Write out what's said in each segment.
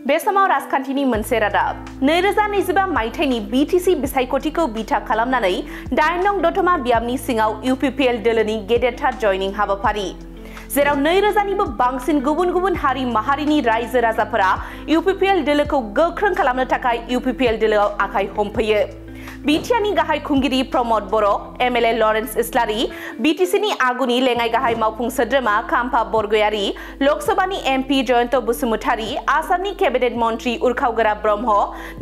बे समाव राजखान्थिनि मोनसे रादाब 2025 मायथाइनि बीटीसी बिसायख'थिखौ बिथा खालामनानै 8 नं दतमा बियाबनि सिङाव यूपीपीएल दोलोनि गेदेरथार जयनिं हाबाफारि जेराव 2000 निबो बांसिन गुबुन हारि माहारिनि रायजो राजाफोरा यूपीपीएल दोलोखौ गोख्रों खालामनो थाखाय यूपीपीएल दोलोआव आखाइ हमफैयो। बीटीआरनि गाहाय खुंगिरि प्रमोद बर', एमएलए लरेन्स इस्लारि, बीटीसीनि आगुनि लेङाइ गाहाय मावफुं सोद्रोमा खाम्फा बरगयारी, लोकसभानि एमपी जयंत बसुमतारी, आसामनि केबिनेट मन्त्री उर्खावगोरा ब्रह्म,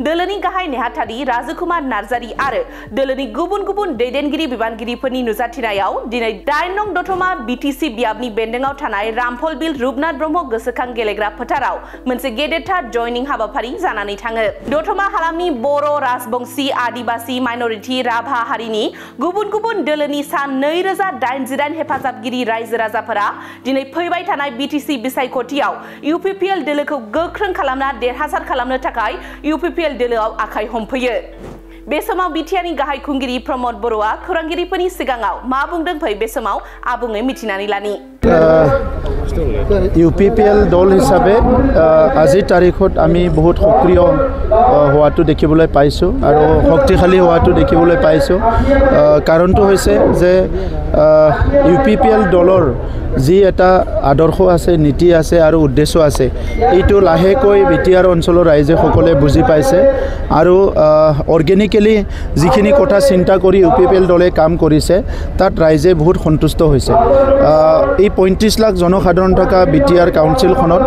दोलोनि गाहाय नेहाथारि राजकुमार नार्जारी आरो दोलोनि गुबुन दैदेनगिरि बिबानगिरिफोरनि नुजाथिनायाव दिनै 8 नं दतमा बीटीसी बियाबनि बेन्दोङाव थानाय रामफल बिल रुपनाथ ब्रह्म गोसोखां गेलेग्रा फोथाराव मोनसे गेदेरथार जयनिं हाबाफारि जानानै थाङो। दतमा हालामनि बर' राजबंशी आदिबासी माइनरिटी राभा हारिनि गुबुन दोलोनि सा 2088 हेफाजाबगिरि रायजो राजाफोरा दिनै फैबाय थानाय बीटीसी बिसायख'थियाव यूपीपीएल दोलोखौ गोख्रों खालामना देरहासार खालामनो थाखाय यूपीपीएल दोलोआव आखाइ हमफैयो। बे समाव बीटीआरनि गाहाय खुंगिरि प्रमोद बर'आ खौरांगिरिफोरनि सिगाङाव मा बुंदों फै बे समाव आबुङै मिथिनानै लानि। यूपीपीएल दल हिसाबे আজি तारिखत आमी बहुत सक्रिय होवातो देखिबोलै पाइছো आरो शक्तिशाली होवातो देखिबोलै पाइছো। কাৰণটো হৈছে যে यूपीपीएल दলৰ जी এটা आदर्श আছে, নীতি আছে আৰু উদ্দেশ্য আছে, এইটো লাহেকৈ বিটিআৰ অঞ্চলৰ ৰাইজে সকলে বুজি পাইছে আৰু অৰ্গেনিকেলি যিখিনি কথা চিন্তা কৰি यूपीपीएल দলে কাম কৰিছে তাত ৰাইজে বহুত সন্তুষ্ট হৈছে। এই 35 লাখ জনসাধাৰণ থকা বিটিআৰ কাউন্সিলখনত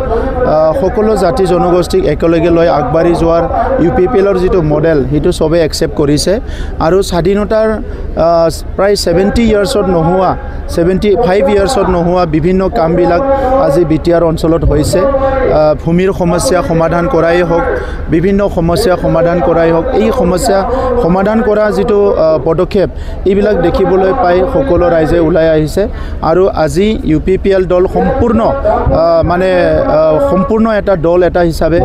সকলো জাতি জনগোষ্ঠীক একেলগে লৈ আগবাঢ়ি যোৱাৰ यूपीपीएলৰ যিটো মডেল সেইটো সবে একসেপ্ট কৰিছে আৰু স্বাধীনতাৰ প্ৰায় 70 ইয়াৰ্ছত নোহোৱা 75 ইয়াৰ্ছত নোহোৱা বিভিন্ন কামবিলাক আজি বিটিআৰ অঞ্চলত হৈছে। ভূমিৰ সমস্যা সমাধান কৰাই হওক, বিভিন্ন সমস্যা সমাধান কৰাই হওক, এই সমস্যা সমাধান কৰা যিটো পদক্ষেপ এইবিলাক দেখিবলৈ পাই সকলো ৰাইজে ওলাই আহিছে আৰু আজি यूपीपीएल দল সম্পূৰ্ণ এটা দল এটা হিচাপে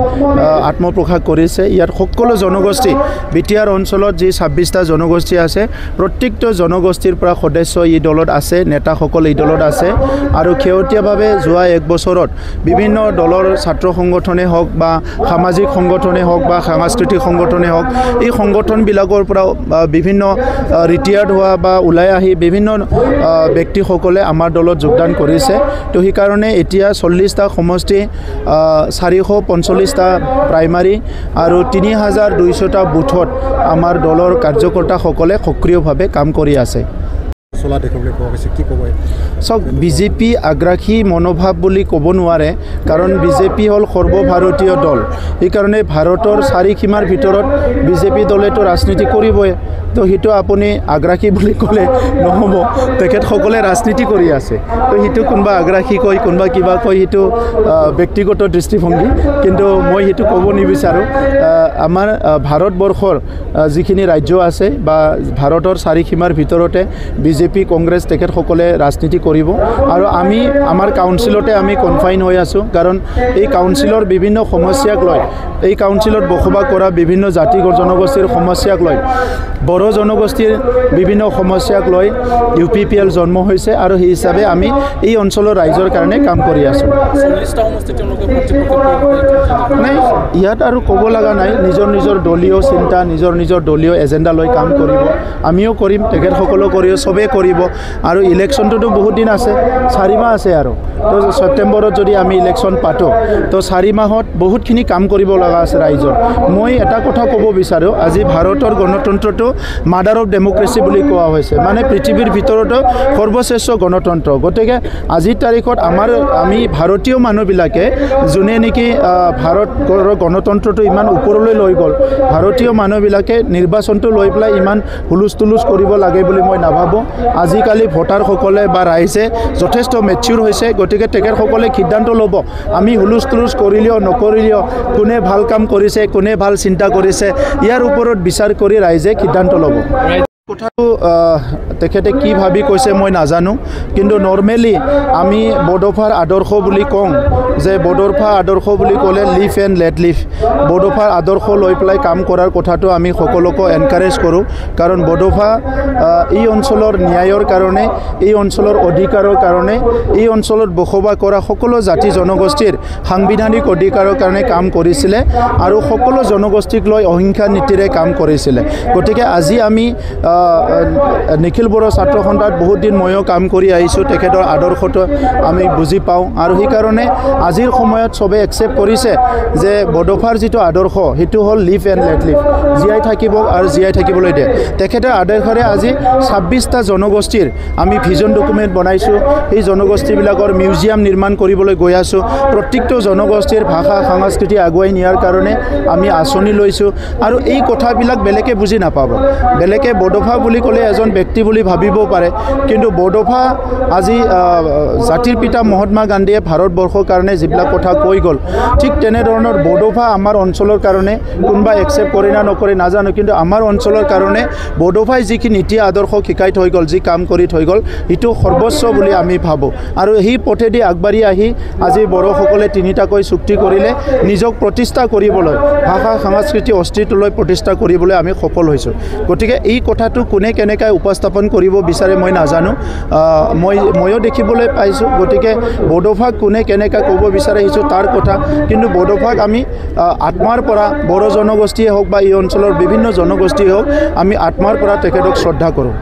আত্মপ্ৰকাশ কৰিছে। ইয়াত সকলো জনগোষ্ঠী বিটিআৰ অঞ্চলত যি 26টা জনগোষ্ঠী আছে প্ৰত্যেকটো জনগোষ্ঠীৰ পৰা সদস্য এই দলত আছে, নেতাসকল এই দলত আছে আৰু শেহতীয়াভাৱে যোৱা এক বছৰত বিভিন্ন দলৰ ছাত্ৰ সংগঠনে হওক বা সামাজিক সংগঠনে হওক বা সাংস্কৃতিক সংগঠনে হওক, এই সংগঠনবিলাকৰ পৰা বিভিন্ন ৰিটায়াৰ্ড হোৱা বা ওলাই আহি বিভিন্ন ব্যক্তিসকলে আমাৰ দলত যোগদান কৰিছে। তো সেইকাৰণে এতিয়া 40টা সমষ্টি, 445টা প্ৰাইমাৰী আৰু 3200টা বুথত আমাৰ দলৰ কাৰ্যকৰ্তাসকলে সক্ৰিয়ভাৱে কাম কৰি আছে। চক বিজেপি আগ্ৰাসী মনোভাৱ বুলি ক'ব নোৱাৰে, কাৰণ বিজেপি হ'ল সৰ্বভাৰতীয় দল। সেইকাৰণে ভাৰতৰ চাৰিসীমাৰ ভিতৰত বিজেপি দলেতো ৰাজনীতি কৰিবই, তো সেইটো আপুনি আগ্ৰাসী বুলি ক'লে নহ'ব। তেখেতসকলে ৰাজনীতি কৰি আছে, তো সেইটো কোনোবা আগ্ৰাসী কয়, কোনোবা কিবা কয়, সেইটো ব্যক্তিগত দৃষ্টিভংগী, কিন্তু মই সেইটো ক'ব নিবিচাৰোঁ। আমাৰ ভাৰতবৰ্ষৰ যিখিনি ৰাজ্য আছে বা ভাৰতৰ চাৰিসীমাৰ ভিতৰতে বিজেপি কংগ্ৰেছ তেখেতসকলে ৰাজনীতি কৰিব আৰু আমি আমাৰ কাউন্সিলতে আমি কনফাইন হৈ আছোঁ, কাৰণ এই কাউন্সিলৰ বিভিন্ন সমস্যাক লৈ, এই কাউন্সিলত বসবাস কৰা বিভিন্ন জাতি জনগোষ্ঠীৰ সমস্যাক লৈ, বড়ো জনগোষ্ঠীৰ বিভিন্ন সমস্যাক লৈ यूपीपीएल জন্ম হৈছে আৰু সেই হিচাপে আমি এই অঞ্চলৰ ৰাইজৰ কাৰণে কাম কৰি আছোঁ। নাই, ইয়াত আৰু ক'ব লগা নাই, নিজৰ দলীয় চিন্তা, নিজৰ দলীয় এজেণ্ডা লৈ কাম কৰিব, আমিও কৰিম, তেখেতসকলেও কৰিব, চবেই কৰিব। আৰু ইলেকশ্যনটোতো বহুত দিন আছে, 4 মাহ আছে আৰু তো ছেপ্টেম্বৰত যদি আমি ইলেকশ্যন পাতোঁ তো 4 মাহত বহুতখিনি কাম কৰিব লগা আছে ৰাইজৰ। মই এটা কথা ক'ব বিচাৰোঁ, আজি ভাৰতৰ গণতন্ত্ৰটো মাদাৰ অফ ডেমক্ৰেচি বুলি কোৱা হৈছে, মানে পৃথিৱীৰ ভিতৰতো সৰ্বশ্ৰেষ্ঠ গণতন্ত্ৰ। গতিকে আজিৰ তাৰিখত আমি ভাৰতীয় মানুহবিলাকে যোনে নেকি ভাৰতৰ গণতন্ত্ৰটো ইমান ওপৰলৈ লৈ গ'ল, ভাৰতীয় মানুহবিলাকে নিৰ্বাচনটো লৈ পেলাই ইমান হুলুস্থুলুচ কৰিব লাগে বুলি মই নাভাবোঁ। আজিকালি ভোটাৰসকলে বা ৰাইজে যথেষ্ট মেচিউৰ হৈছে, গতিকে তেখেতসকলে সিদ্ধান্ত ল'ব, আমি হুলুস্থুলুচ কৰিলেও নকৰিলেও, কোনে ভাল কাম কৰিছে, কোনে ভাল চিন্তা কৰিছে, ইয়াৰ ওপৰত বিচাৰ কৰি ৰাইজে সিদ্ধান্ত ল'ব। কথাটো তেখেতে কি ভাবি কৈছে মই নাজানো, কিন্তু নৰ্মেলি আমি বড়োফাৰ আদৰ্শ বুলি কওঁ যে বড়োফা আদৰ্শ বুলি ক'লে লিভ এণ্ড লেট লিভ। বড়োফাৰ আদৰ্শ লৈ পেলাই কাম কৰাৰ কথাটো আমি সকলোকে এনকাৰেজ কৰোঁ, কাৰণ বড়োফা এই অঞ্চলৰ ন্যায়ৰ কাৰণে, এই অঞ্চলৰ অধিকাৰৰ কাৰণে, এই অঞ্চলত বসবাস কৰা সকলো জাতি জনগোষ্ঠীৰ সাংবিধানিক অধিকাৰৰ কাৰণে কাম কৰিছিলে আৰু সকলো জনগোষ্ঠীক লৈ অহিংসা নীতিৰে কাম কৰিছিলে। গতিকে আজি আমি নিখিল বড়ো ছাত্ৰ সন্থাত বহুত দিন ময়ো কাম কৰি আহিছোঁ, তেখেতৰ আদৰ্শটো আমি বুজি পাওঁ আৰু সেইকাৰণে আজিৰ সময়ত চবে একচেপ্ট কৰিছে যে বড়োফাৰ যিটো আদৰ্শ সেইটো হ'ল লিভ এণ্ড লেট লিভ, জীয়াই থাকিব আৰু জীয়াই থাকিবলৈ দিয়ে। তেখেতৰ আদৰ্শৰে আজি 26টা জনগোষ্ঠীৰ আমি ভিজন ডকুমেণ্ট বনাইছোঁ, সেই জনগোষ্ঠীবিলাকৰ মিউজিয়াম নিৰ্মাণ কৰিবলৈ গৈ আছোঁ। প্ৰত্যেকটো জনগোষ্ঠীৰ ভাষা সংস্কৃতি আগুৱাই নিয়াৰ কাৰণে আমি আঁচনি লৈছোঁ আৰু এই কথাবিলাক বেলেগে বুজি নাপাব। বেলেগে বড়োফা বুলি ক'লে এজন ব্যক্তি বুলি ভাবিব পাৰে, কিন্তু বড়োফা আজি জাতিৰ পিতা মহাত্মা গান্ধীয়ে ভাৰতবৰ্ষৰ কাৰণে যিবিলাক কথা কৈ গ'ল, ঠিক তেনেধৰণৰ বড়োফা আমাৰ অঞ্চলৰ কাৰণে কোনোবা একচেপ্ট কৰে না নকৰে নাজানো, কিন্তু আমাৰ অঞ্চলৰ কাৰণে বড়োফাই যিখিনি নীতি আদৰ্শ শিকাই থৈ গ'ল, যি কাম কৰি থৈ গ'ল, সেইটো সৰ্বোচ্চ বুলি আমি ভাবোঁ। আৰু সেই পথেদি আগবাঢ়ি আহি আজি বড়োসকলে 3টাকৈ চুক্তি কৰিলে নিজক প্ৰতিষ্ঠা কৰিবলৈ, ভাষা সংস্কৃতি অস্তিত্বলৈ প্ৰতিষ্ঠা কৰিবলৈ আমি সফল হৈছোঁ। গতিকে এই কথাটো কোনে কেনেকৈ উপস্থাপন কৰিব বিচাৰে মই নাজানো, ময়ো দেখিবলৈ পাইছোঁ। গতিকে বড়োফাক কোনে কেনেকৈ ক'ব বিচাৰে সেইটো তাৰ কথা, কিন্তু বড়োফাক আমি আত্মাৰ পৰা, বড়ো জনগোষ্ঠীয়ে হওক বা এই অঞ্চলৰ বিভিন্ন জনগোষ্ঠীয়ে হওক, আমি আত্মাৰ পৰা তেখেতক শ্ৰদ্ধা কৰোঁ।